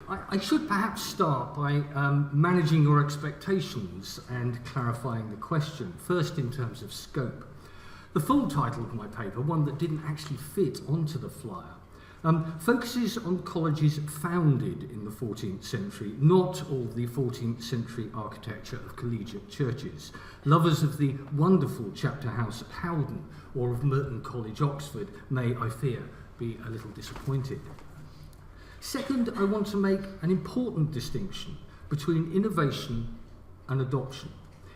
I should perhaps start by managing your expectations and clarifying the question, first in terms of scope. The full title of my paper, one that didn't actually fit onto the flyer, focuses on colleges founded in the 14th century, not all the 14th century architecture of collegiate churches. Lovers of the wonderful chapter house at Howden or of Merton College, Oxford, may, I fear, be a little disappointed. Second, I want to make an important distinction between innovation and adoption.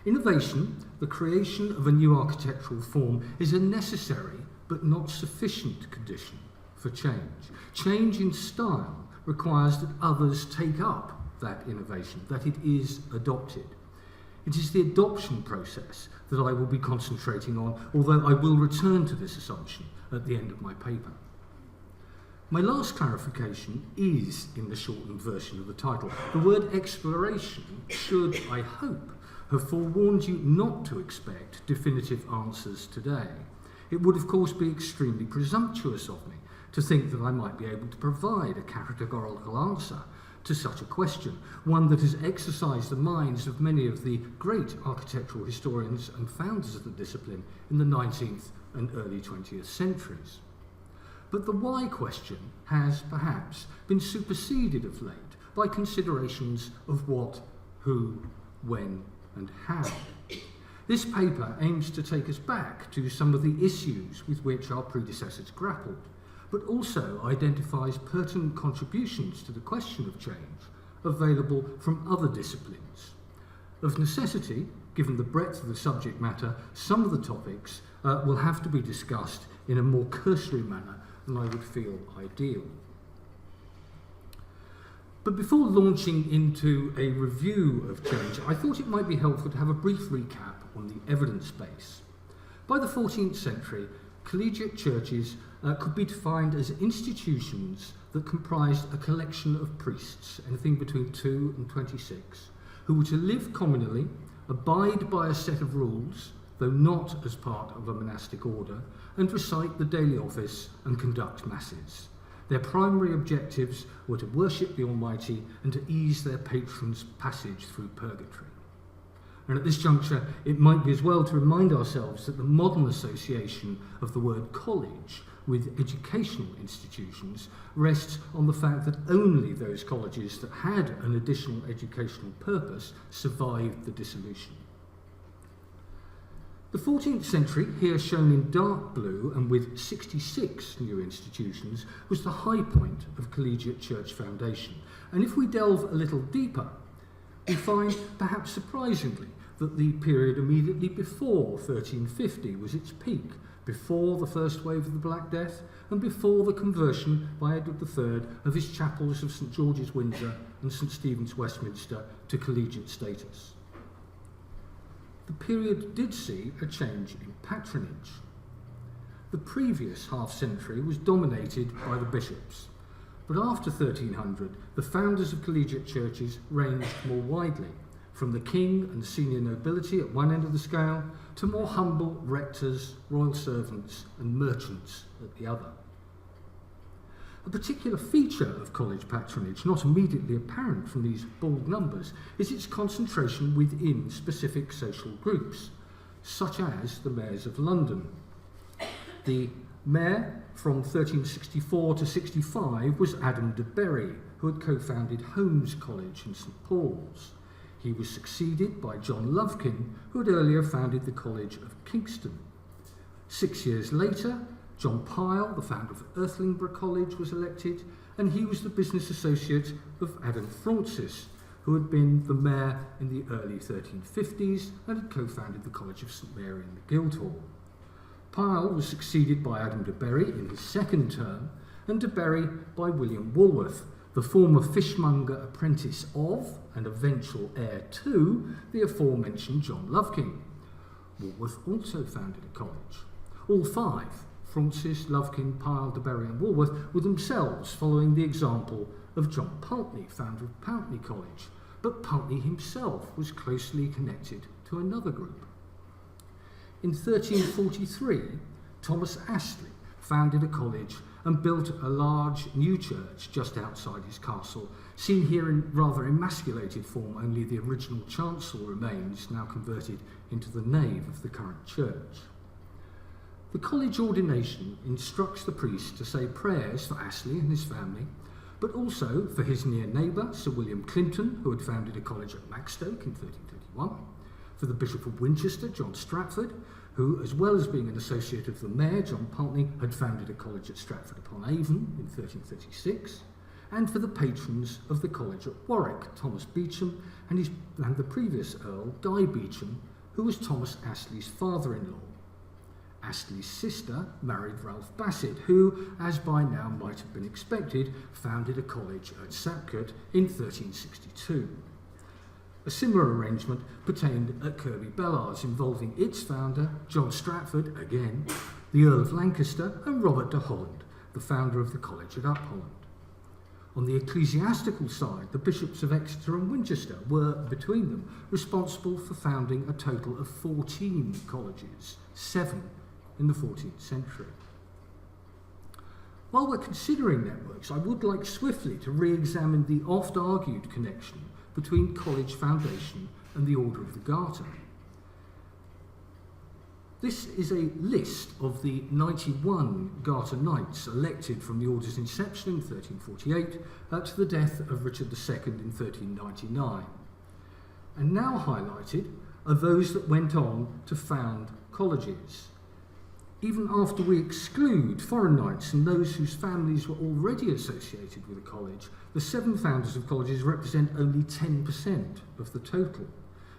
Innovation, the creation of a new architectural form, is a necessary but not sufficient condition for change. Change in style requires that others take up that innovation, that it is adopted. It is the adoption process that I will be concentrating on, although I will return to this assumption at the end of my paper. My last clarification is in the shortened version of the title. The word exploration should, I hope, have forewarned you not to expect definitive answers today. It would, of course, be extremely presumptuous of me to think that I might be able to provide a categorical answer to such a question, one that has exercised the minds of many of the great architectural historians and founders of the discipline in the 19th and early 20th centuries. But the why question has perhaps been superseded of late by considerations of what, who, when, and how. This paper aims to take us back to some of the issues with which our predecessors grappled, but also identifies pertinent contributions to the question of change available from other disciplines. Of necessity, given the breadth of the subject matter, some of the topics will have to be discussed in a more cursory manner than I would feel ideal. But before launching into a review of change, I thought it might be helpful to have a brief recap on the evidence base. By the 14th century, collegiate churches could be defined as institutions that comprised a collection of priests, anything between 2 and 26, who were to live communally, abide by a set of rules, though not as part of a monastic order, and recite the daily office and conduct masses. Their primary objectives were to worship the Almighty and to ease their patrons' passage through purgatory. And at this juncture, it might be as well to remind ourselves that the modern association of the word college with educational institutions rests on the fact that only those colleges that had an additional educational purpose survived the dissolution. The 14th century, here shown in dark blue and with 66 new institutions, was the high point of collegiate church foundation. And if we delve a little deeper, we find, perhaps surprisingly, that the period immediately before 1350 was its peak, before the first wave of the Black Death and before the conversion by Edward III of his chapels of St George's, Windsor and St Stephen's, Westminster to collegiate status. The period did see a change in patronage. The previous half-century was dominated by the bishops, but after 1300, the founders of collegiate churches ranged more widely, from the king and senior nobility at one end of the scale to more humble rectors, royal servants and merchants at the other. A particular feature of college patronage, not immediately apparent from these bald numbers, is its concentration within specific social groups, such as the mayors of London. The mayor from 1364 to 65 was Adam de Bury, who had co-founded Holmes College in St Paul's. He was succeeded by John Lovekin, who had earlier founded the College of Kingston. 6 years later, John Pyle, the founder of Earthlingborough College, was elected, and he was the business associate of Adam Francis, who had been the mayor in the early 1350s and had co-founded the College of St Mary in the Guildhall. Pyle was succeeded by Adam de Bury in his second term, and de Bury by William Walworth, the former fishmonger apprentice of, and eventual heir to, the aforementioned John Lovekin. Walworth also founded a college. All five, Francis, Lovekin, Pyle, de Bury and Walworth, were themselves following the example of John Pulteney, founder of Pulteney College, but Pulteney himself was closely connected to another group. In 1343, Thomas Astley founded a college and built a large new church just outside his castle. Seen here in rather emasculated form, only the original chancel remains, now converted into the nave of the current church. The college ordination instructs the priest to say prayers for Astley and his family, but also for his near neighbour, Sir William Clinton, who had founded a college at Maxstoke in 1331, for the Bishop of Winchester, John Stratford, who, as well as being an associate of the mayor, John Pulteney, had founded a college at Stratford-upon-Avon in 1336, and for the patrons of the college at Warwick, Thomas Beauchamp and the previous Earl, Guy Beauchamp, who was Thomas Astley's father-in-law. Astley's sister married Ralph Bassett, who, as by now might have been expected, founded a college at Sapkirk in 1362. A similar arrangement pertained at Kirby Bellards, involving its founder, John Stratford, again, the Earl of Lancaster, and Robert de Holland, the founder of the college at Upholland. On the ecclesiastical side, the bishops of Exeter and Winchester were, between them, responsible for founding a total of 14 colleges, 7 in the 14th century. While we're considering networks, I would like swiftly to re-examine the oft-argued connection between college foundation and the Order of the Garter. This is a list of the 91 Garter Knights elected from the Order's inception in 1348 to the death of Richard II in 1399. And now highlighted are those that went on to found colleges. Even after we exclude foreign knights and those whose families were already associated with a college, the 7 founders of colleges represent only 10% of the total.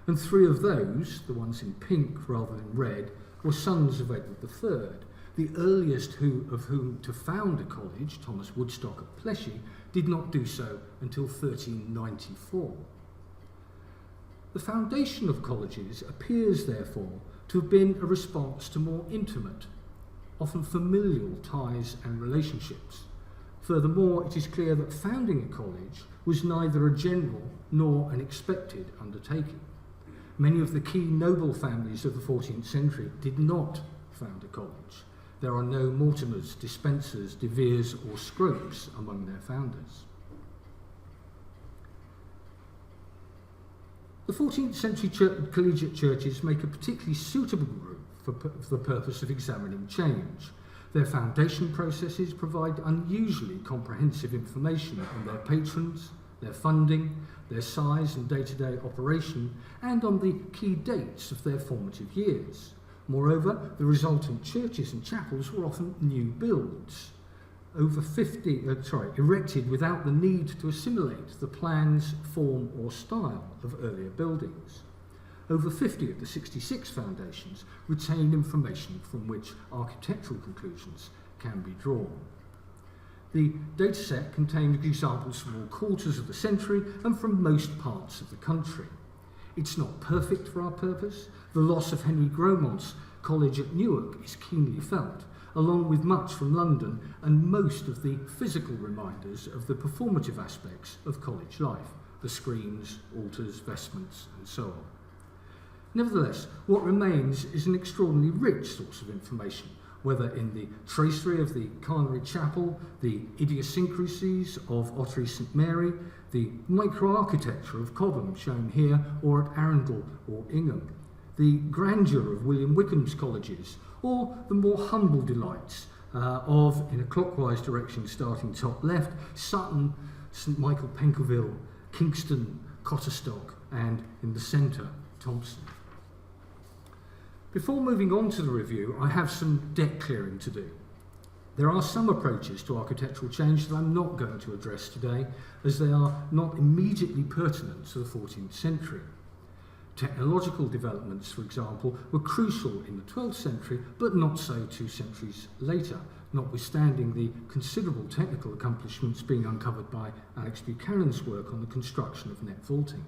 And 3 of those, the ones in pink rather than red, were sons of Edward III, the earliest of whom to found a college, Thomas Woodstock of Pleshy, did not do so until 1394. The foundation of colleges appears, therefore, to have been a response to more intimate, often familial ties and relationships. Furthermore, it is clear that founding a college was neither a general nor an expected undertaking. Many of the key noble families of the 14th century did not found a college. There are no Mortimers, Dispensers, De Veres or Scropes among their founders. The 14th century collegiate churches make a particularly suitable group for the purpose of examining change. Their foundation processes provide unusually comprehensive information on their patrons, their funding, their size and day-to-day operation, and on the key dates of their formative years. Moreover, the resultant churches and chapels were often new builds, erected without the need to assimilate the plans, form or style of earlier buildings. Over 50 of the 66 foundations retain information from which architectural conclusions can be drawn. The dataset contains examples from all quarters of the century and from most parts of the country. It's not perfect for our purpose. The loss of Henry Gromont's college at Newark is keenly felt, along with much from London and most of the physical reminders of the performative aspects of college life, the screens, altars, vestments, and so on. Nevertheless, what remains is an extraordinarily rich source of information, whether in the tracery of the Carnary Chapel, the idiosyncrasies of Ottery St Mary, the microarchitecture of Cobham shown here, or at Arundel or Ingham, the grandeur of William Wykeham's colleges, or the more humble delights of, in a clockwise direction starting top left, Sutton, St Michael Penkerville, Kingston, Cotterstock, and in the centre, Thompson. Before moving on to the review, I have some debt clearing to do. There are some approaches to architectural change that I'm not going to address today, as they are not immediately pertinent to the 14th century. Technological developments, for example, were crucial in the 12th century, but not so 2 centuries later, notwithstanding the considerable technical accomplishments being uncovered by Alex Buchanan's work on the construction of net vaulting.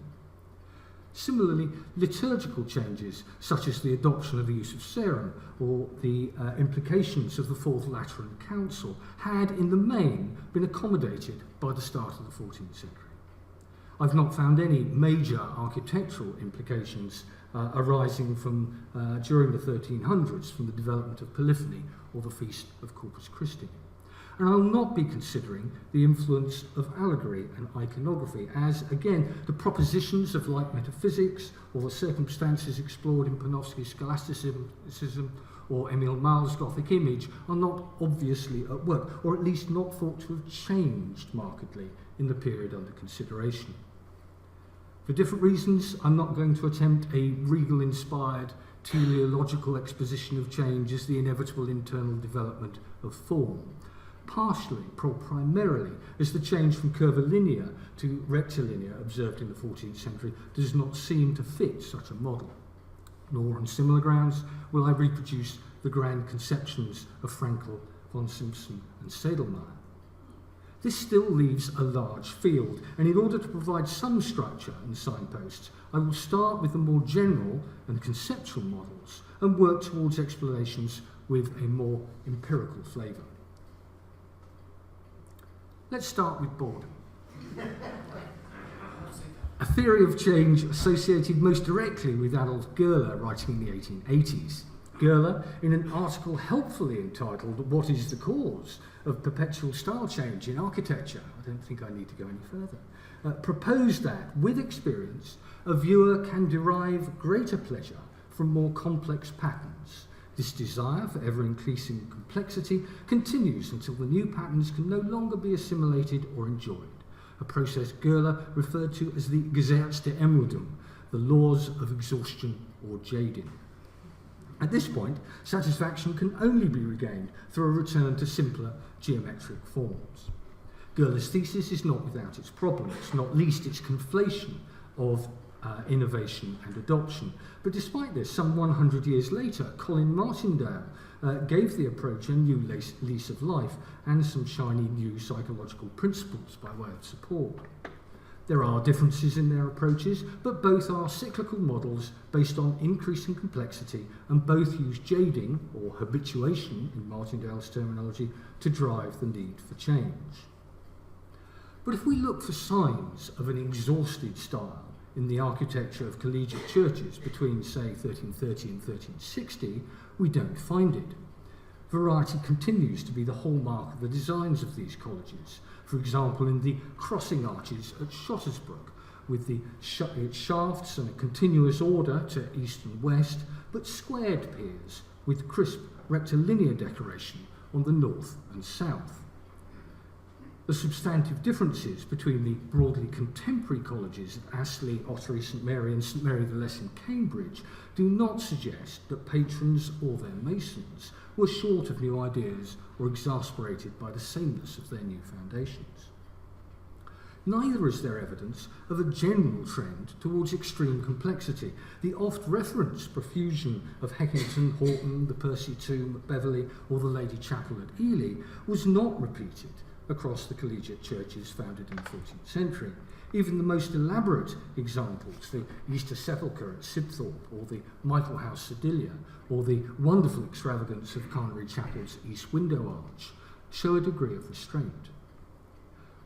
Similarly, liturgical changes, such as the adoption of the use of serum or the implications of the Fourth Lateran Council, had in the main been accommodated by the start of the 14th century. I've not found any major architectural implications arising from during the 1300s from the development of polyphony or the Feast of Corpus Christi. And I will not be considering the influence of allegory and iconography as, again, the propositions of light metaphysics or the circumstances explored in Panofsky's scholasticism or Emil Mahl's Gothic image are not obviously at work, or at least not thought to have changed markedly in the period under consideration. For different reasons, I'm not going to attempt a Regal-inspired teleological exposition of change as the inevitable internal development of form, partially, primarily, as the change from curvilinear to rectilinear observed in the 14th century does not seem to fit such a model. Nor on similar grounds will I reproduce the grand conceptions of Frankel, von Simpson and Sedlmayr. This still leaves a large field, and in order to provide some structure and signposts, I will start with the more general and conceptual models and work towards explanations with a more empirical flavour. Let's start with boredom. A theory of change associated most directly with Adolf Görler, writing in the 1880s. Görler, in an article helpfully entitled "What is the Cause of Perpetual Style Change in Architecture?" I don't think I need to go any further, proposed that, with experience, a viewer can derive greater pleasure from more complex patterns. This desire for ever-increasing complexity continues until the new patterns can no longer be assimilated or enjoyed, a process Görler referred to as the Gesetz der Ermüdung, the laws of exhaustion or jading. At this point, satisfaction can only be regained through a return to simpler geometric forms. Görler's thesis is not without its problems, not least its conflation of innovation and adoption. But despite this, some 100 years later, Colin Martindale gave the approach a new lease of life and some shiny new psychological principles by way of support. There are differences in their approaches, but both are cyclical models based on increasing complexity, and both use jading, or habituation in Martindale's terminology, to drive the need for change. But if we look for signs of an exhausted style in the architecture of collegiate churches between, say, 1330 and 1360, we don't find it. Variety continues to be the hallmark of the designs of these colleges. For example, in the crossing arches at Schottersbrook, with the shafts and a continuous order to east and west, but squared piers with crisp rectilinear decoration on the north and south. The substantive differences between the broadly contemporary colleges at Astley, Ottery, St Mary and St Mary the Less in Cambridge do not suggest that patrons or their masons were short of new ideas or exasperated by the sameness of their new foundations. Neither is there evidence of a general trend towards extreme complexity. The oft-referenced profusion of Heckington, Horton, the Percy Tomb at Beverley or the Lady Chapel at Ely was not repeated across the collegiate churches founded in the 14th century. Even the most elaborate examples, the Easter Sepulchre at Sibthorpe, or the Michael House Sedilia, or the wonderful extravagance of Carnary Chapel's East Window Arch, show a degree of restraint.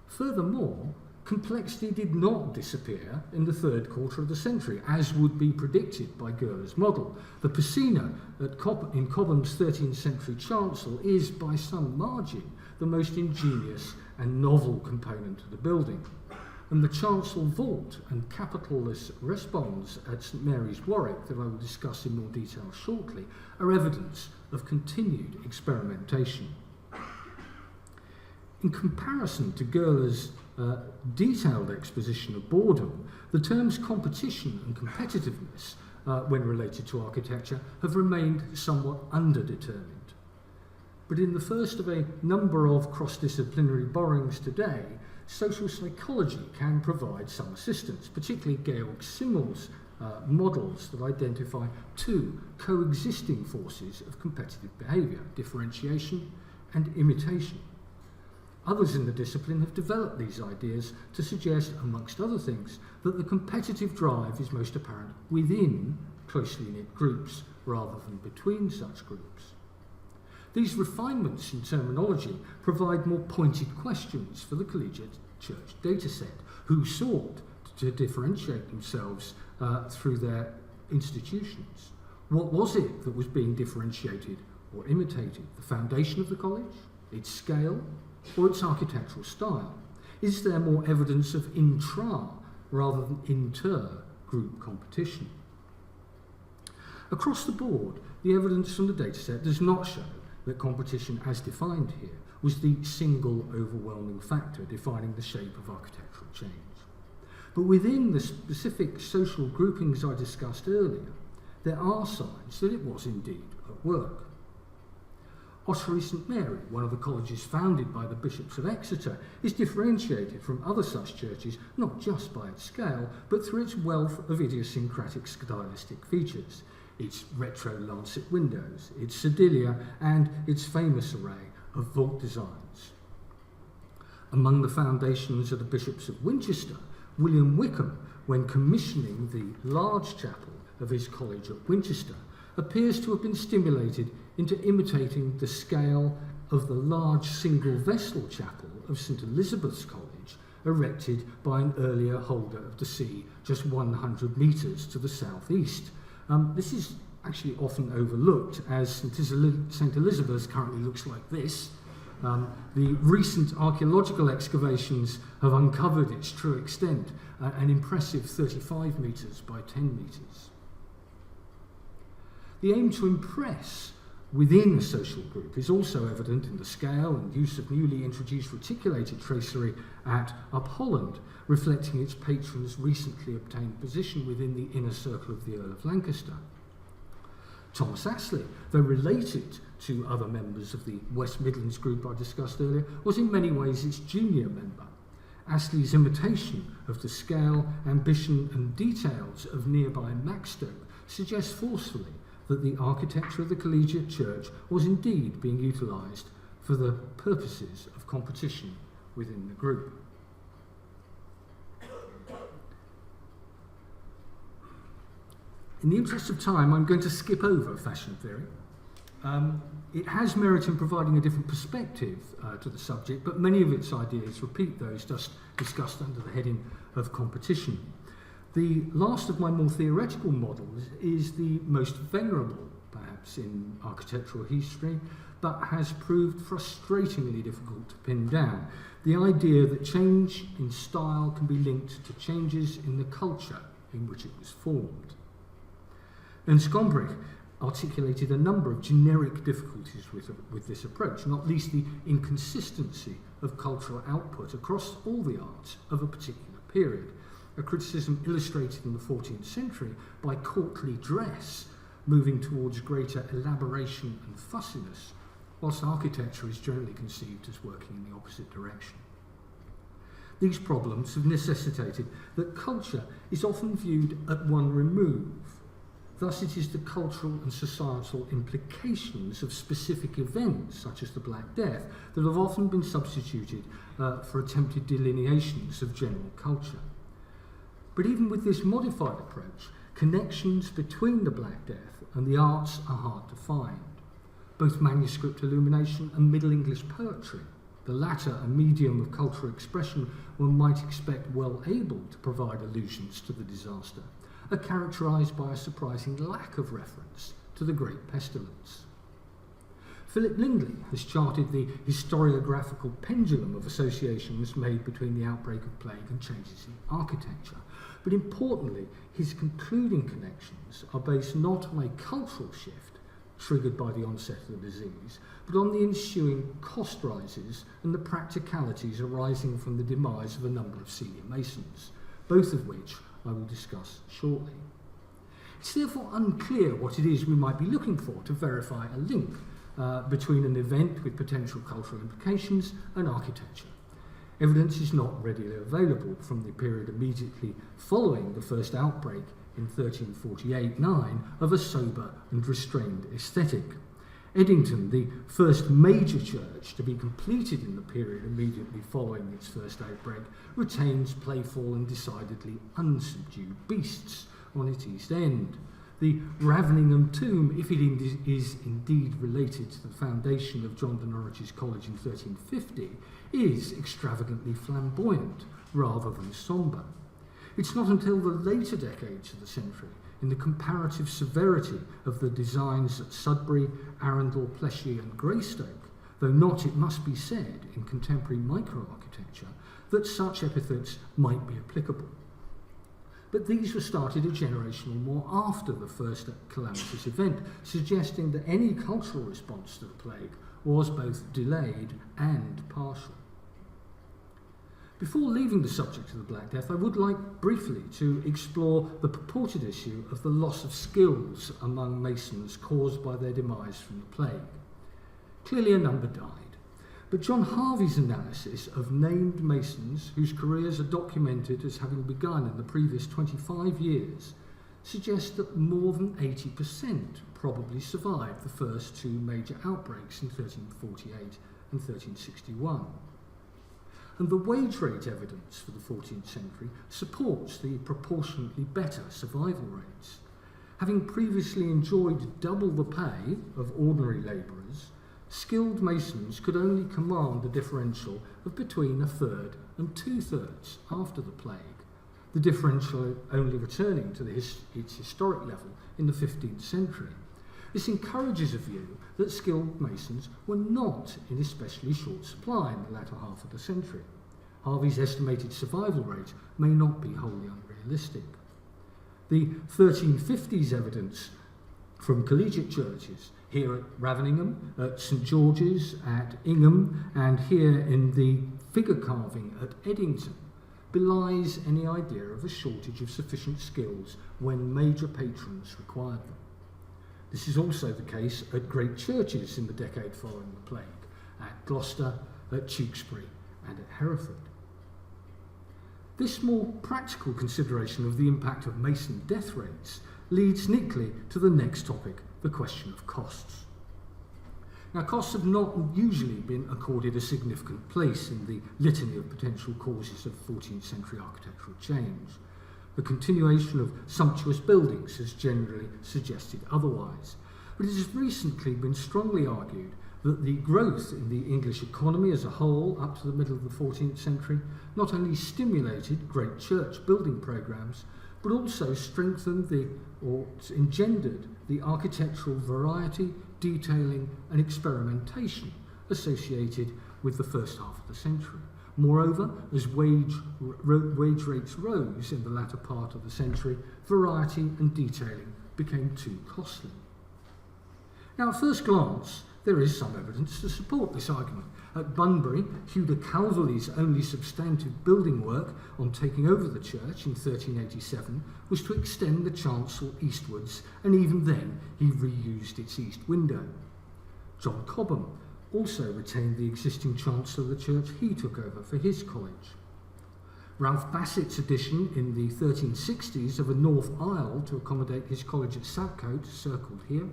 Furthermore, complexity did not disappear in the third quarter of the century, as would be predicted by Görler's model. The Piscina in Cobham's 13th century chancel is, by some margin, the most ingenious and novel component of the building. And the chancel vault and capitalless response at St Mary's, Warwick, that I will discuss in more detail shortly, are evidence of continued experimentation. In comparison to Görler's detailed exposition of boredom, the terms competition and competitiveness, when related to architecture, have remained somewhat underdetermined. But in the first of a number of cross-disciplinary borrowings today, social psychology can provide some assistance, particularly Georg Simmel's models that identify two coexisting forces of competitive behaviour, differentiation and imitation. Others in the discipline have developed these ideas to suggest, amongst other things, that the competitive drive is most apparent within closely knit groups rather than between such groups. These refinements in terminology provide more pointed questions for the collegiate church dataset, who sought to differentiate themselves through their institutions. What was it that was being differentiated or imitated? The foundation of the college, its scale, or its architectural style? Is there more evidence of intra rather than inter-group competition? Across the board, the evidence from the dataset does not show that competition as defined here was the single overwhelming factor defining the shape of architectural change. But within the specific social groupings I discussed earlier, there are signs that it was indeed at work. Ottery St Mary, one of the colleges founded by the bishops of Exeter, is differentiated from other such churches not just by its scale, but through its wealth of idiosyncratic stylistic features, its retro lancet windows, its sedilia, and its famous array of vault designs. Among the foundations of the bishops of Winchester, William Wickham, when commissioning the large chapel of his college at Winchester, appears to have been stimulated into imitating the scale of the large single vessel chapel of St Elizabeth's College, erected by an earlier holder of the see just 100 metres to the southeast. This is actually often overlooked, as St Elizabeth's currently looks like this. The recent archaeological excavations have uncovered its true extent, an impressive 35 metres by 10 metres. The aim to impress within a social group is also evident in the scale and use of newly introduced reticulated tracery at Upholland, reflecting its patron's recently obtained position within the inner circle of the Earl of Lancaster. Thomas Astley, though related to other members of the West Midlands group I discussed earlier, was in many ways its junior member. Astley's imitation of the scale, ambition and details of nearby Maxstoke suggests forcefully that the architecture of the Collegiate Church was indeed being utilised for the purposes of competition within the group. In the interest of time, I'm going to skip over fashion theory. It has merit in providing a different perspective to the subject, but many of its ideas repeat those just discussed under the heading of competition. The last of my more theoretical models is the most venerable, perhaps, in architectural history, but has proved frustratingly difficult to pin down. The idea that change in style can be linked to changes in the culture in which it was formed. Ernst Gombrich articulated a number of generic difficulties with this approach, not least the inconsistency of cultural output across all the arts of a particular period, a criticism illustrated in the 14th century by courtly dress moving towards greater elaboration and fussiness, whilst architecture is generally conceived as working in the opposite direction. These problems have necessitated that culture is often viewed at one remove. Thus, it is the cultural and societal implications of specific events, such as the Black Death, that have often been substituted for attempted delineations of general culture. But even with this modified approach, connections between the Black Death and the arts are hard to find. Both manuscript illumination and Middle English poetry, the latter a medium of cultural expression one might expect well able to provide allusions to the disaster, are characterised by a surprising lack of reference to the Great Pestilence. Philip Lindley has charted the historiographical pendulum of associations made between the outbreak of plague and changes in architecture. But importantly, his concluding connections are based not on a cultural shift triggered by the onset of the disease, but on the ensuing cost rises and the practicalities arising from the demise of a number of senior masons, both of which I will discuss shortly. It's therefore unclear what it is we might be looking for to verify a link between an event with potential cultural implications and architecture. Evidence is not readily available from the period immediately following the first outbreak in 1348-9 of a sober and restrained aesthetic. Eddington, the first major church to be completed in the period immediately following its first outbreak, retains playful and decidedly unsubdued beasts on its east end. The Raveningham tomb, if it is indeed related to the foundation of John de Norwich's College in 1350, is extravagantly flamboyant rather than sombre. It's not until the later decades of the century, in the comparative severity of the designs at Sudbury, Arundel, Pleshy and Greystoke, though not, it must be said, in contemporary microarchitecture, that such epithets might be applicable. But these were started a generation or more after the first calamitous event, suggesting that any cultural response to the plague was both delayed and partial. Before leaving the subject of the Black Death, I would like briefly to explore the purported issue of the loss of skills among masons caused by their demise from the plague. Clearly a number died, but John Harvey's analysis of named masons whose careers are documented as having begun in the previous 25 years suggests that more than 80% probably survived the first two major outbreaks in 1348 and 1361. And the wage rate evidence for the 14th century supports the proportionately better survival rates. Having previously enjoyed double the pay of ordinary labourers, skilled masons could only command a differential of between a third and two-thirds after the plague, the differential only returning to its historic level in the 15th century. This encourages a view that skilled masons were not in especially short supply in the latter half of the century. Harvey's estimated survival rate may not be wholly unrealistic. The 1350s evidence from collegiate churches, here at Raveningham, at St George's, at Ingham, and here in the figure carving at Eddington, belies any idea of a shortage of sufficient skills when major patrons required them. This is also the case at great churches in the decade following the plague, at Gloucester, at Tewkesbury, and at Hereford. This more practical consideration of the impact of mason death rates leads neatly to the next topic, the question of costs. Now, costs have not usually been accorded a significant place in the litany of potential causes of 14th century architectural change. The continuation of sumptuous buildings has generally suggested otherwise, but it has recently been strongly argued that the growth in the English economy as a whole up to the middle of the 14th century not only stimulated great church building programmes, but also strengthened or engendered the architectural variety, detailing and experimentation associated with the first half of the century. Moreover, as wage rates rose in the latter part of the century, variety and detailing became too costly. Now, at first glance, there is some evidence to support this argument. At Bunbury, Huda Calverley's only substantive building work on taking over the church in 1387 was to extend the chancel eastwards, and even then he reused its east window. John Cobham also retained the existing chancel of the church he took over for his college. Ralph Bassett's addition in the 1360s of a north aisle to accommodate his college at Southcote, circled here,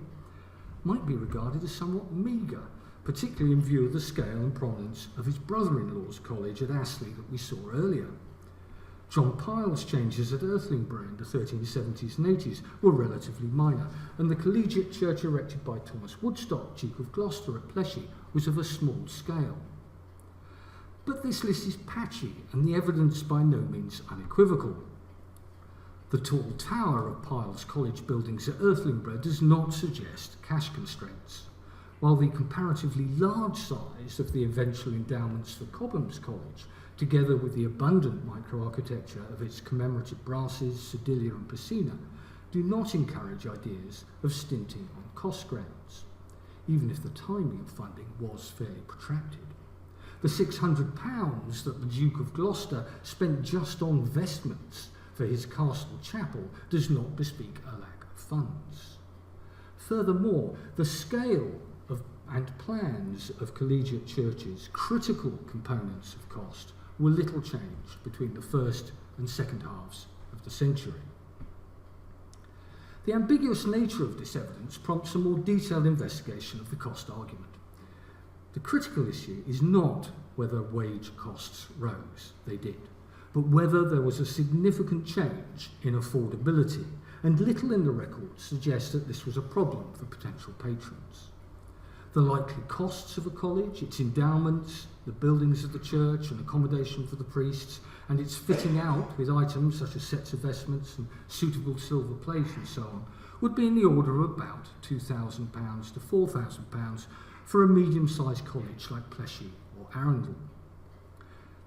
might be regarded as somewhat meagre, particularly in view of the scale and prominence of his brother-in-law's college at Astley that we saw earlier. John Pyle's changes at Earthlingborough in the 1370s and 80s were relatively minor, and the collegiate church erected by Thomas Woodstock, Duke of Gloucester at Pleshy, was of a small scale. But this list is patchy, and the evidence by no means unequivocal. The tall tower of Pyle's college buildings at Earthlingborough does not suggest cash constraints, while the comparatively large size of the eventual endowments for Cobham's College, together with the abundant microarchitecture of its commemorative brasses, sedilia and piscina, do not encourage ideas of stinting on cost grounds, even if the timing of funding was fairly protracted. The £600 that the Duke of Gloucester spent just on vestments for his castle chapel does not bespeak a lack of funds. Furthermore, the scale and plans of collegiate churches, critical components of cost, were little changed between the first and second halves of the century. The ambiguous nature of this evidence prompts a more detailed investigation of the cost argument. The critical issue is not whether wage costs rose, they did, but whether there was a significant change in affordability, and little in the records suggests that this was a problem for potential patrons. The likely costs of a college, its endowments, the buildings of the church and accommodation for the priests, and its fitting out with items such as sets of vestments and suitable silver plate and so on, would be in the order of about £2,000 to £4,000, for a medium-sized college like Pleshy or Arundel.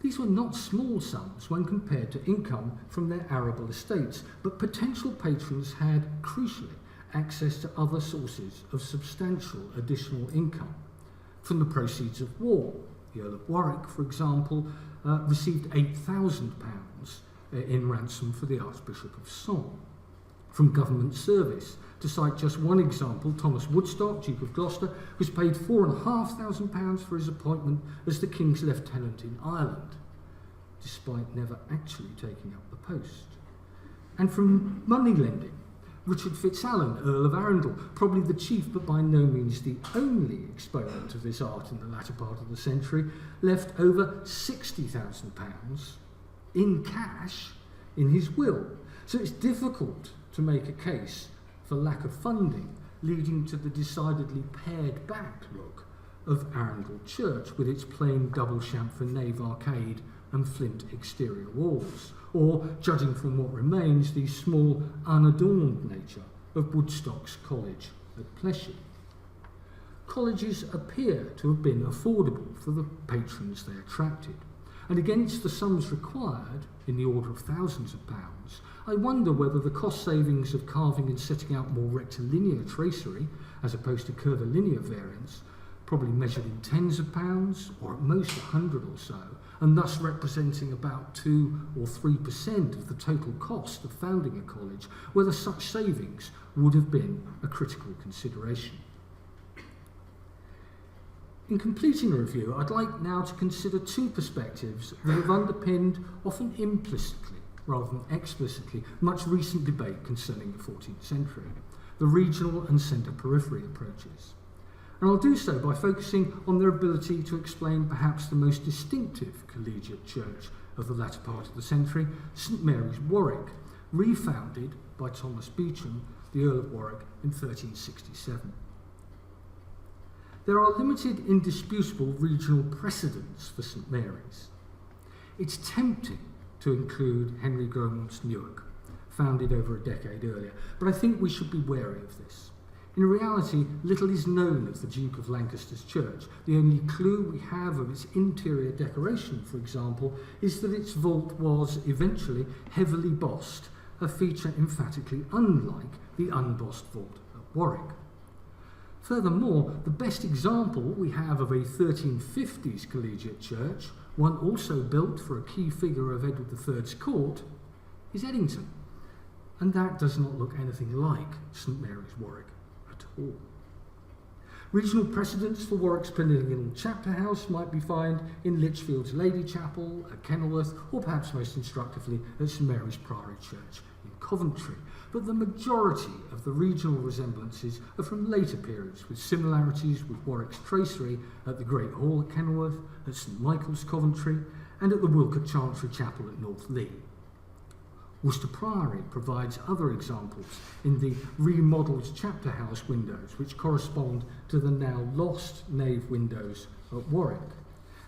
These were not small sums when compared to income from their arable estates, but potential patrons had, crucially, access to other sources of substantial additional income. From the proceeds of war, the Earl of Warwick, for example, received £8,000 in ransom for the Archbishop of Sens. From government service, to cite just one example, Thomas Woodstock, Duke of Gloucester, was paid £4,500 for his appointment as the King's Lieutenant in Ireland, despite never actually taking up the post. And from money lending, Richard FitzAlan, Earl of Arundel, probably the chief but by no means the only exponent of this art in the latter part of the century, left over £60,000 in cash in his will. So it's difficult to make a case for lack of funding, leading to the decidedly pared back look of Arundel Church with its plain double chamfer nave arcade and flint exterior walls, or, judging from what remains, the small, unadorned nature of Woodstock's college at Pleshy. Colleges appear to have been affordable for the patrons they attracted, and against the sums required, in the order of thousands of pounds, I wonder whether the cost savings of carving and setting out more rectilinear tracery, as opposed to curvilinear variants, probably measured in tens of pounds, or at most 100 or so, and thus representing about 2 or 3% of the total cost of founding a college, whether such savings would have been a critical consideration. In completing a review, I'd like now to consider two perspectives that have underpinned, often implicitly rather than explicitly, much recent debate concerning the 14th century, the regional and centre-periphery approaches. And I'll do so by focusing on their ability to explain perhaps the most distinctive collegiate church of the latter part of the century, St Mary's, Warwick, refounded by Thomas Beauchamp, the Earl of Warwick, in 1367. There are limited, indisputable regional precedents for St Mary's. It's tempting to include Henry Gromont's Newark, founded over a decade earlier, but I think we should be wary of this. In reality, little is known of the Duke of Lancaster's church. The only clue we have of its interior decoration, for example, is that its vault was eventually heavily bossed, a feature emphatically unlike the unbossed vault at Warwick. Furthermore, the best example we have of a 1350s collegiate church, one also built for a key figure of Edward III's court, is Eddington, and that does not look anything like St Mary's, Warwick at all. Regional precedents for Warwick's Untitled Chapter house might be found in Lichfield's Lady Chapel at Kenilworth, or perhaps most instructively at St Mary's Priory Church in Coventry. But the majority of the regional resemblances are from later periods, with similarities with Warwick's tracery at the Great Hall at Kenilworth, at St Michael's, Coventry, and at the Wilcot Chantry Chapel at North Lee. Worcester Priory provides other examples in the remodelled chapter house windows, which correspond to the now lost nave windows at Warwick,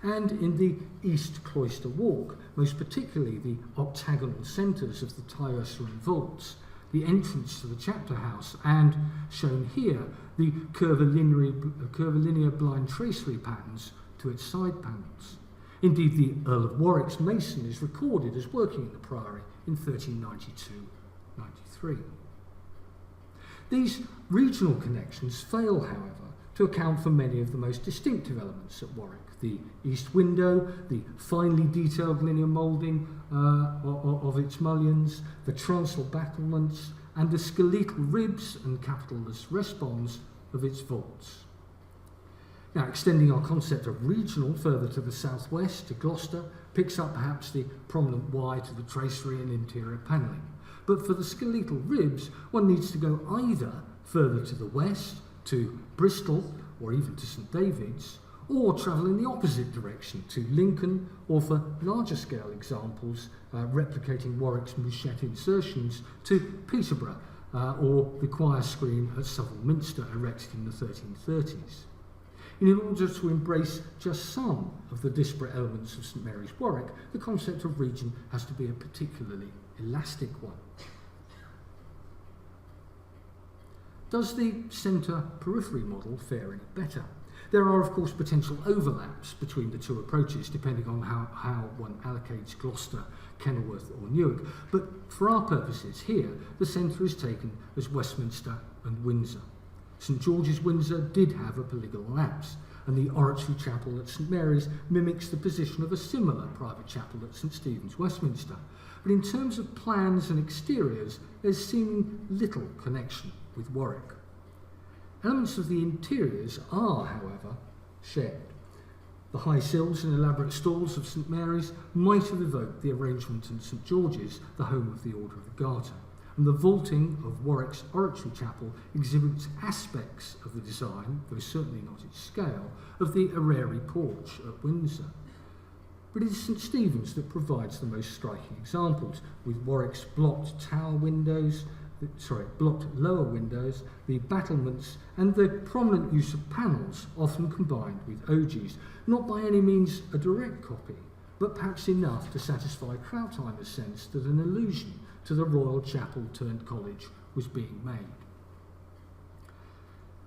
and in the East Cloister Walk, most particularly the octagonal centres of the Tierceran vaults, the entrance to the chapter house, and, shown here, the curvilinear blind tracery patterns to its side panels. Indeed, the Earl of Warwick's mason is recorded as working in the priory in 1392-93. These regional connections fail, however, to account for many of the most distinctive elements at Warwick: the east window, the finely detailed linear moulding of its mullions, the transversal battlements, and the skeletal ribs and capitalless response of its vaults. Now, extending our concept of regional further to the southwest, to Gloucester, picks up perhaps the prominent Y to the tracery and interior panelling. But for the skeletal ribs, one needs to go either further to the west, to Bristol, or even to St David's, or travel in the opposite direction to Lincoln, or for larger scale examples, replicating Warwick's mouchette insertions, to Peterborough, or the choir screen at Southall Minster, erected in the 1330s. And in order to embrace just some of the disparate elements of St Mary's, Warwick, the concept of region has to be a particularly elastic one. Does the centre-periphery model fare any better? There are, of course, potential overlaps between the two approaches, depending on how one allocates Gloucester, Kenilworth or Newark, but for our purposes here, the centre is taken as Westminster and Windsor. St George's, Windsor did have a polygonal apse, and the oratory chapel at St Mary's mimics the position of a similar private chapel at St Stephen's, Westminster. But in terms of plans and exteriors, there's seeming little connection with Warwick. Elements of the interiors are, however, shared. The high sills and elaborate stalls of St Mary's might have evoked the arrangement in St George's, the home of the Order of the Garter, and the vaulting of Warwick's oratory chapel exhibits aspects of the design, though certainly not its scale, of the Arary porch at Windsor. But it is St Stephen's that provides the most striking examples, with Warwick's blocked lower windows, the battlements, and the prominent use of panels, often combined with ogis, not by any means a direct copy, but perhaps enough to satisfy Krautheimer's sense that an allusion to the royal chapel turned college was being made.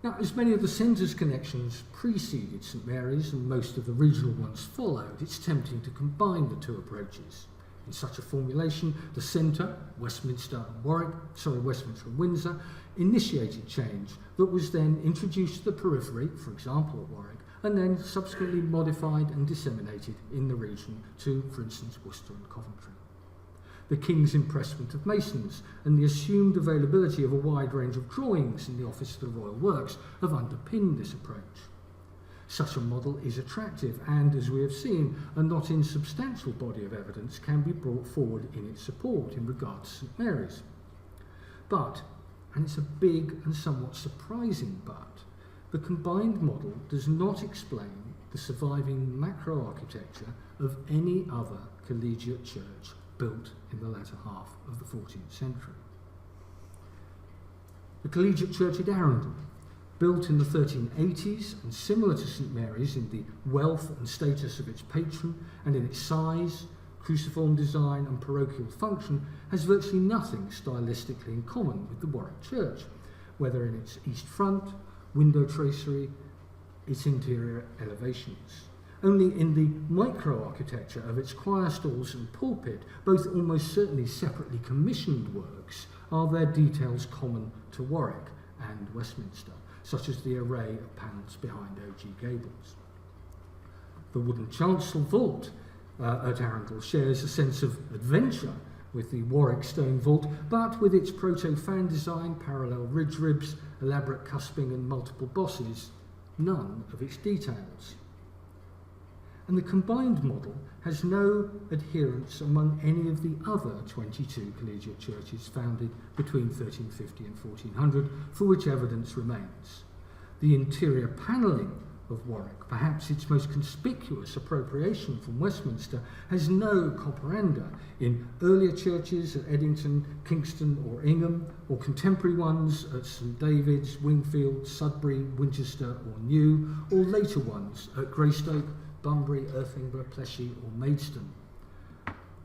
Now, as many of the centre's connections preceded St Mary's and most of the regional ones followed, it's tempting to combine the two approaches. In such a formulation, the centre, Westminster and Windsor, initiated change that was then introduced to the periphery, for example at Warwick, and then subsequently modified and disseminated in the region to, for instance, Worcester and Coventry. The King's impressment of masons and the assumed availability of a wide range of drawings in the Office of the Royal Works have underpinned this approach. Such a model is attractive and, as we have seen, a not insubstantial body of evidence can be brought forward in its support in regard to St Mary's. But, and it's a big and somewhat surprising but, the combined model does not explain the surviving macro-architecture of any other collegiate church built in the latter half of the 14th century. The Collegiate Church at Arundel, built in the 1380s and similar to St Mary's in the wealth and status of its patron and in its size, cruciform design and parochial function, has virtually nothing stylistically in common with the Warwick Church, whether in its east front, window tracery, its interior elevations. Only in the micro-architecture of its choir stalls and pulpit, both almost certainly separately commissioned works, are there details common to Warwick and Westminster, such as the array of panels behind O.G. gables. The wooden chancel vault at Arundel shares a sense of adventure with the Warwick stone vault, but with its proto-fan design, parallel ridge ribs, elaborate cusping and multiple bosses, none of its details. And the combined model has no adherents among any of the other 22 collegiate churches founded between 1350 and 1400, for which evidence remains. The interior panelling of Warwick, perhaps its most conspicuous appropriation from Westminster, has no comparanda in earlier churches at Eddington, Kingston or Ingham, or contemporary ones at St David's, Wingfield, Sudbury, Winchester or New, or later ones at Greystoke, Bunbury, Irthingburgh, Pleshy or Maidstone.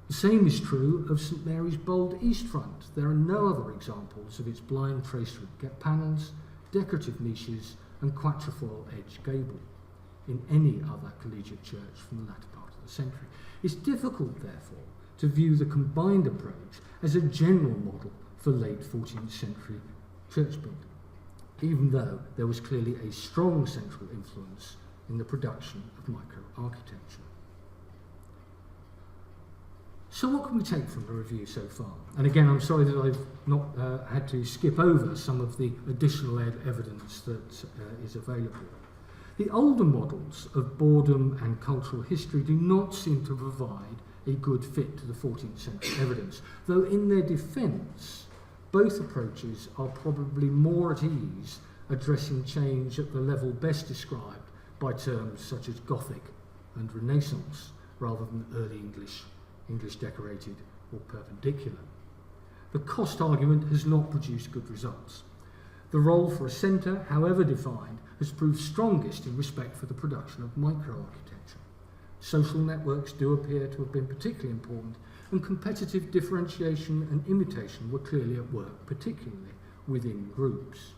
The same is true of St Mary's bold east front. There are no other examples of its blind tracery panels, decorative niches and quatrefoil edge gable in any other collegiate church from the latter part of the century. It's difficult, therefore, to view the combined approach as a general model for late 14th century church building, even though there was clearly a strong central influence in the production of micro-architecture. So what can we take from the review so far? And again, I'm sorry that I've not had to skip over some of the additional evidence that is available. The older models of boredom and cultural history do not seem to provide a good fit to the 14th century evidence, though in their defence, both approaches are probably more at ease addressing change at the level best described by terms such as Gothic and Renaissance, rather than early English decorated or perpendicular. The cost argument has not produced good results. The role for a centre, however defined, has proved strongest in respect for the production of micro-architecture. Social networks do appear to have been particularly important, and competitive differentiation and imitation were clearly at work, particularly within groups.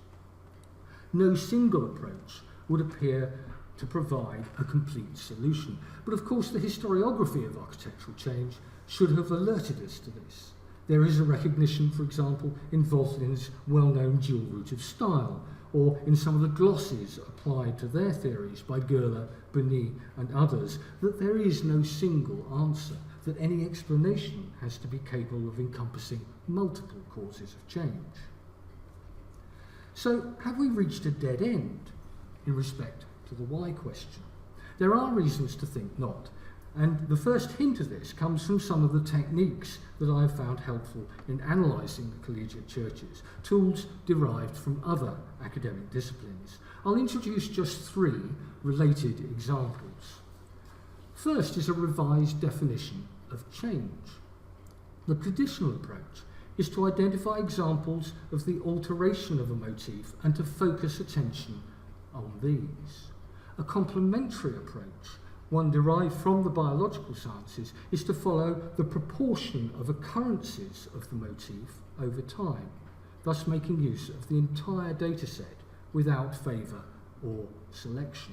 No single approach would appear to provide a complete solution. But of course the historiography of architectural change should have alerted us to this. There is a recognition, for example, in Voslin's well-known dual root of style, or in some of the glosses applied to their theories by Gerler, Bonny and others, that there is no single answer, that any explanation has to be capable of encompassing multiple causes of change. So, have we reached a dead end in respect to the why question? There are reasons to think not, and the first hint of this comes from some of the techniques that I have found helpful in analysing the collegiate churches, tools derived from other academic disciplines. I'll introduce just 3 related examples. First is a revised definition of change. The traditional approach is to identify examples of the alteration of a motif and to focus attention on these. A complementary approach, one derived from the biological sciences, is to follow the proportion of occurrences of the motif over time, thus making use of the entire data set without favour or selection.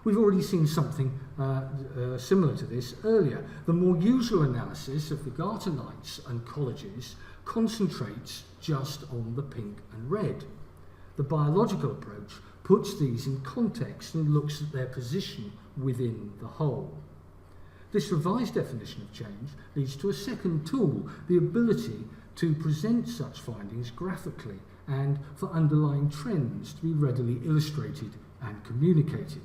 We've already seen something similar to this earlier. The more usual analysis of the Gartenites and colleges concentrates just on the pink and red. The biological approach puts these in context and looks at their position within the whole. This revised definition of change leads to a second tool, the ability to present such findings graphically and for underlying trends to be readily illustrated and communicated.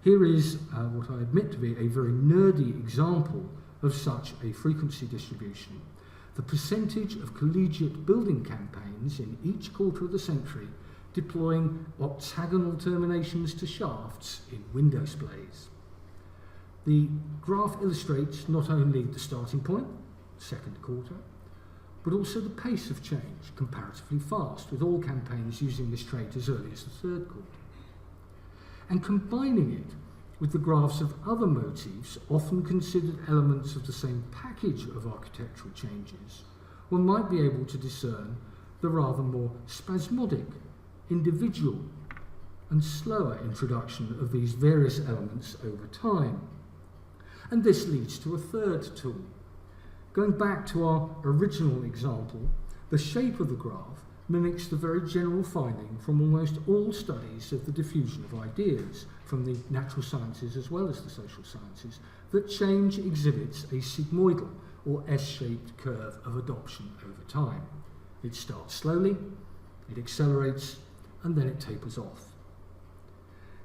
Here is what I admit to be a very nerdy example of such a frequency distribution. The percentage of collegiate building campaigns in each quarter of the century deploying octagonal terminations to shafts in window splays. The graph illustrates not only the starting point, second quarter, but also the pace of change, comparatively fast, with all campaigns using this trait as early as the third quarter. And combining it with the graphs of other motifs, often considered elements of the same package of architectural changes, one might be able to discern the rather more spasmodic, individual and slower introduction of these various elements over time. And this leads to a third tool. Going back to our original example, the shape of the graph mimics the very general finding from almost all studies of the diffusion of ideas, from the natural sciences as well as the social sciences, that change exhibits a sigmoidal or S-shaped curve of adoption over time. It starts slowly, it accelerates, and then it tapers off.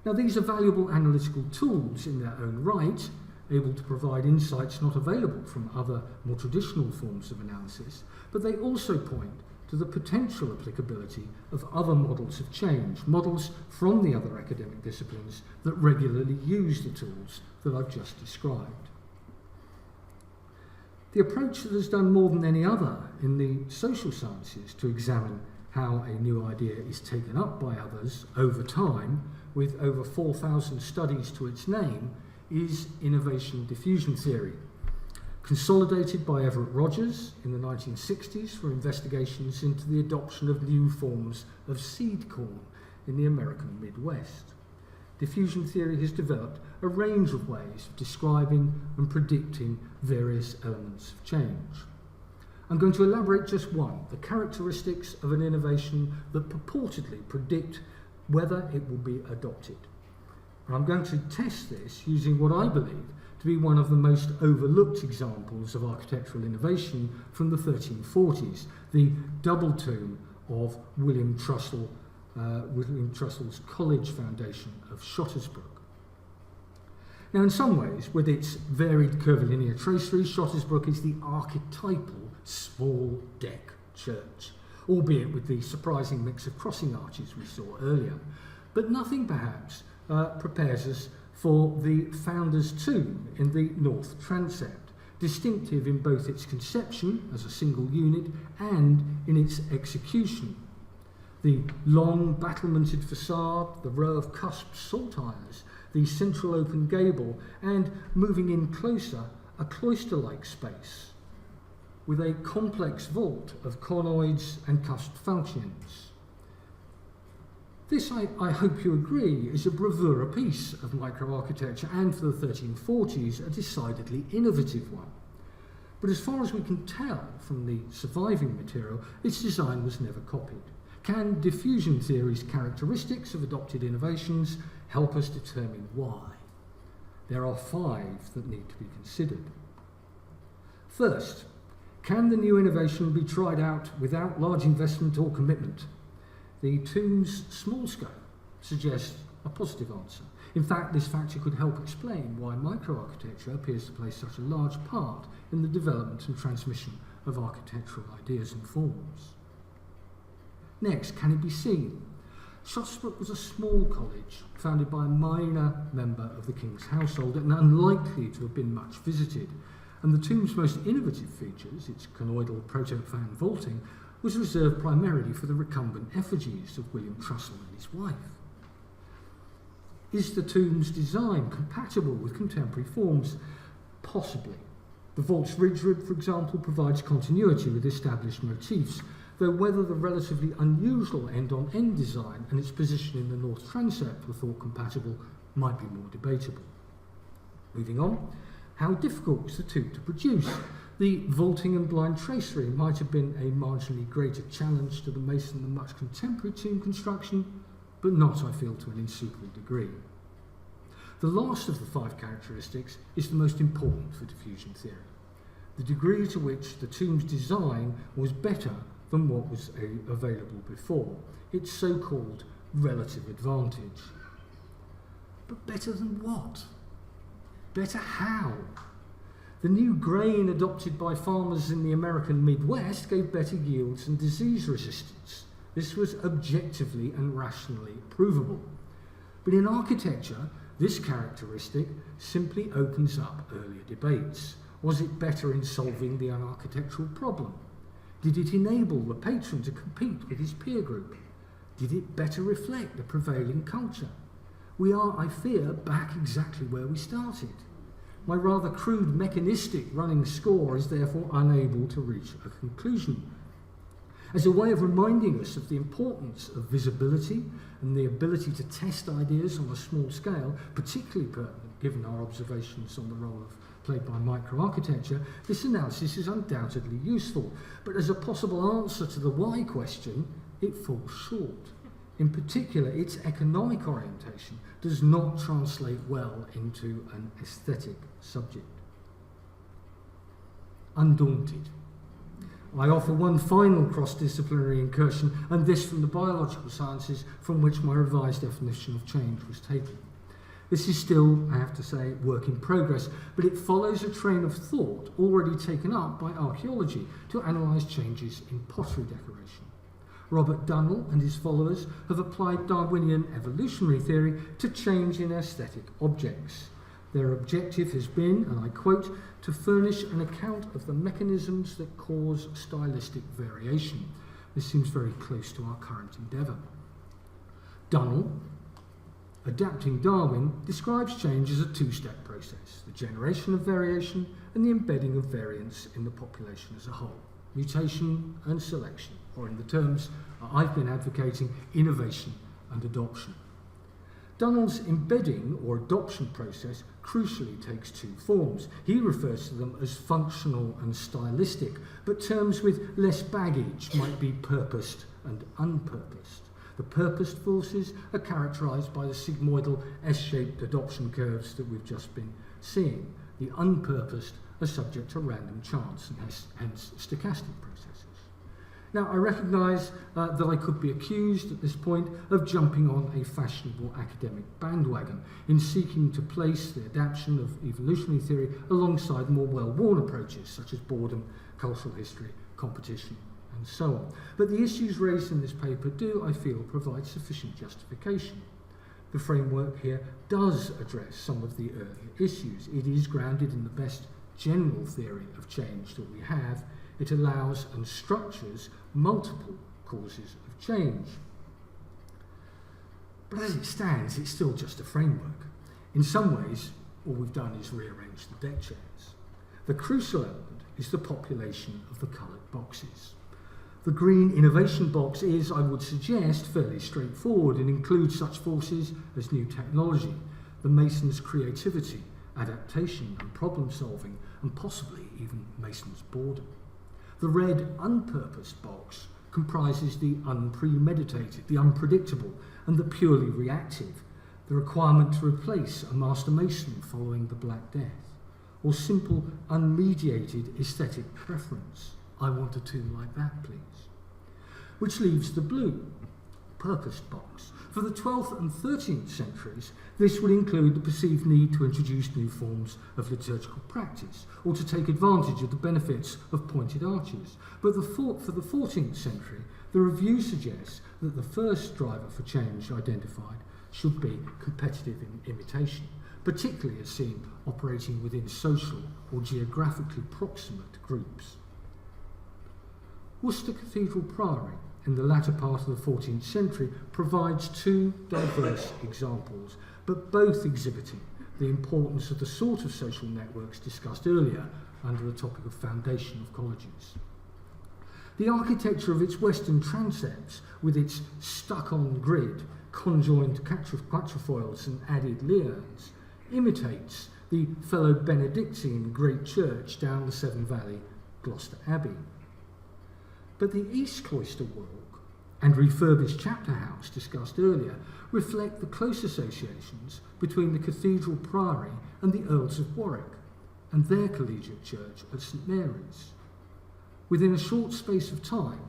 Now, these are valuable analytical tools in their own right, able to provide insights not available from other more traditional forms of analysis, but they also point to the potential applicability of other models of change, models from the other academic disciplines that regularly use the tools that I've just described. The approach that has done more than any other in the social sciences to examine how a new idea is taken up by others over time, with over 4,000 studies to its name, is innovation diffusion theory, consolidated by Everett Rogers in the 1960s for investigations into the adoption of new forms of seed corn in the American Midwest. Diffusion theory has developed a range of ways of describing and predicting various elements of change. I'm going to elaborate just one, the characteristics of an innovation that purportedly predict whether it will be adopted. And I'm going to test this using what I believe to be one of the most overlooked examples of architectural innovation from the 1340s, the double tomb of William Trussell's College Foundation of Shottersbrook. Now, in some ways, with its varied curvilinear tracery, Shottersbrook is the archetypal small deck church, albeit with the surprising mix of crossing arches we saw earlier. But nothing, perhaps, prepares us for the founder's tomb in the north transept, distinctive in both its conception as a single unit and in its execution. The long battlemented facade, the row of cusped saltires, the central open gable, and, moving in closer, a cloister-like space with a complex vault of conoids and cusped falchions. This, I hope you agree, is a bravura piece of microarchitecture, and for the 1340s, a decidedly innovative one. But as far as we can tell from the surviving material, its design was never copied. Can diffusion theory's characteristics of adopted innovations help us determine why? There are 5 that need to be considered. First, can the new innovation be tried out without large investment or commitment? The tomb's small scale suggests a positive answer. In fact, this factor could help explain why microarchitecture appears to play such a large part in the development and transmission of architectural ideas and forms. Next, can it be seen? Shottsbrook was a small college founded by a minor member of the king's household and unlikely to have been much visited. And the tomb's most innovative features, its conoidal proto-fan vaulting, was reserved primarily for the recumbent effigies of William Trussell and his wife. Is the tomb's design compatible with contemporary forms? Possibly. The vault's ridge rib, for example, provides continuity with established motifs, though whether the relatively unusual end-on-end design and its position in the north transept were thought compatible might be more debatable. Moving on, how difficult was the tomb to produce? The vaulting and blind tracery might have been a marginally greater challenge to the mason than much contemporary tomb construction, but not, I feel, to an insuperable degree. The last of the 5 characteristics is the most important for diffusion theory: the degree to which the tomb's design was better than what was available before, its so-called relative advantage. But better than what? Better how? The new grain adopted by farmers in the American Midwest gave better yields and disease resistance. This was objectively and rationally provable. But in architecture, this characteristic simply opens up earlier debates. Was it better in solving the architectural problem? Did it enable the patron to compete with his peer group? Did it better reflect the prevailing culture? We are, I fear, back exactly where we started. My rather crude mechanistic running score is therefore unable to reach a conclusion. As a way of reminding us of the importance of visibility and the ability to test ideas on a small scale, particularly pertinent given our observations on the role played by microarchitecture, this analysis is undoubtedly useful, but as a possible answer to the why question, it falls short. In particular, its economic orientation does not translate well into an aesthetic subject. Undaunted, I offer one final cross-disciplinary incursion, and this from the biological sciences, from which my revised definition of change was taken. This is still, I have to say, work in progress, but it follows a train of thought already taken up by archaeology to analyse changes in pottery decoration. Robert Dunnell and his followers have applied Darwinian evolutionary theory to change in aesthetic objects. Their objective has been, and I quote, to furnish an account of the mechanisms that cause stylistic variation. This seems very close to our current endeavour. Dunnell, adapting Darwin, describes change as a 2-step process: the generation of variation and the embedding of variance in the population as a whole. Mutation and selection, or in the terms I've been advocating, innovation and adoption. Dunnell's embedding or adoption process crucially takes 2 forms. He refers to them as functional and stylistic, but terms with less baggage might be purposed and unpurposed. The purposed forces are characterised by the sigmoidal S-shaped adoption curves that we've just been seeing. The unpurposed are subject to random chance and hence stochastic processes. Now, I recognise that I could be accused at this point of jumping on a fashionable academic bandwagon in seeking to place the adaptation of evolutionary theory alongside more well-worn approaches such as boredom, cultural history, competition, and so on. But the issues raised in this paper do, I feel, provide sufficient justification. The framework here does address some of the earlier issues. It is grounded in the best general theory of change that we have. It allows and structures multiple causes of change. But as it stands, it's still just a framework. In some ways, all we've done is rearrange the deck chairs. The crucial element is the population of the coloured boxes. The green innovation box is, I would suggest, fairly straightforward and includes such forces as new technology, the Mason's creativity, adaptation and problem solving, and possibly even Mason's boredom. The red unpurposed box comprises the unpremeditated, the unpredictable, and the purely reactive, the requirement to replace a master mason following the Black Death, or simple unmediated aesthetic preference. I want a tomb like that, please. Which leaves the blue, purposed box. For the 12th and 13th centuries, this would include the perceived need to introduce new forms of liturgical practice, or to take advantage of the benefits of pointed arches. But for the 14th century, the review suggests that the first driver for change identified should be competitive imitation, particularly as seen operating within social or geographically proximate groups. Worcester Cathedral Priory, in the latter part of the 14th century, provides two diverse examples, but both exhibiting the importance of the sort of social networks discussed earlier under the topic of foundation of colleges. The architecture of its western transepts, with its stuck-on grid, conjoined quatrefoils and added leons, imitates the fellow Benedictine Great Church down the Severn Valley, Gloucester Abbey. But the East Cloister Walk and refurbished Chapter House discussed earlier reflect the close associations between the Cathedral Priory and the Earls of Warwick and their collegiate church at St Mary's. Within a short space of time,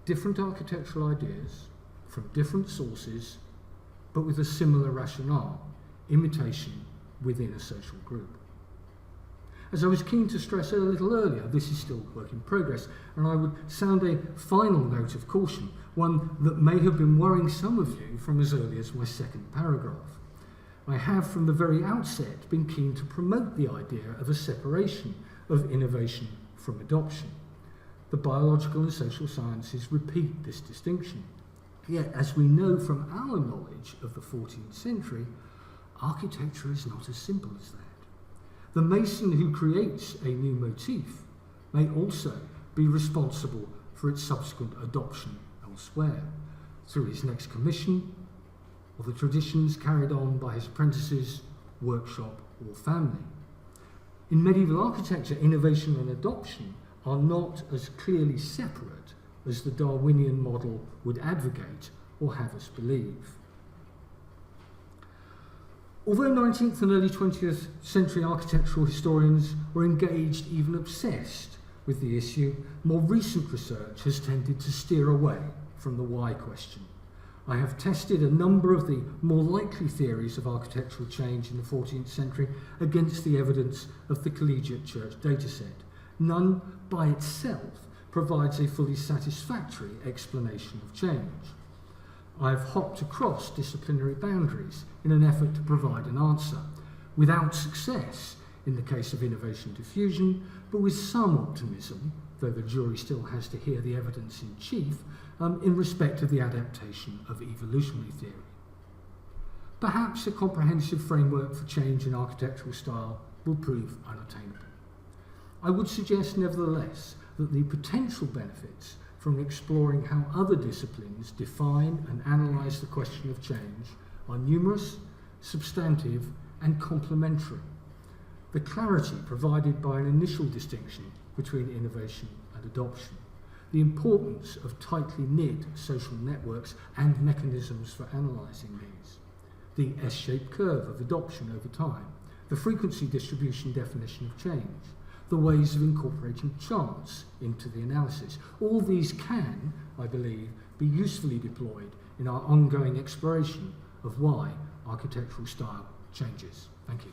different architectural ideas from different sources, but with a similar rationale, imitation within a social group. As I was keen to stress a little earlier, this is still work in progress, and I would sound a final note of caution, one that may have been worrying some of you from as early as my second paragraph. I have from the very outset been keen to promote the idea of a separation of innovation from adoption. The biological and social sciences repeat this distinction. Yet, as we know from our knowledge of the 14th century, architecture is not as simple as that. The mason who creates a new motif may also be responsible for its subsequent adoption elsewhere, through his next commission, or the traditions carried on by his apprentices, workshop, or family. In medieval architecture, innovation and adoption are not as clearly separate as the Darwinian model would advocate or have us believe. Although 19th and early 20th century architectural historians were engaged, even obsessed, with the issue, more recent research has tended to steer away from the why question. I have tested a number of the more likely theories of architectural change in the 14th century against the evidence of the Collegiate Church dataset. None by itself provides a fully satisfactory explanation of change. I have hopped across disciplinary boundaries in an effort to provide an answer, without success in the case of innovation diffusion, but with some optimism, though the jury still has to hear the evidence in chief, in respect of the adaptation of evolutionary theory. Perhaps a comprehensive framework for change in architectural style will prove unattainable. I would suggest, nevertheless, that the potential benefits from exploring how other disciplines define and analyse the question of change are numerous, substantive, and complementary. The clarity provided by an initial distinction between innovation and adoption, the importance of tightly knit social networks and mechanisms for analysing these, the S-shaped curve of adoption over time, the frequency distribution definition of change, the ways of incorporating chance into the analysis. All these can, I believe, be usefully deployed in our ongoing exploration of why architectural style changes. Thank you.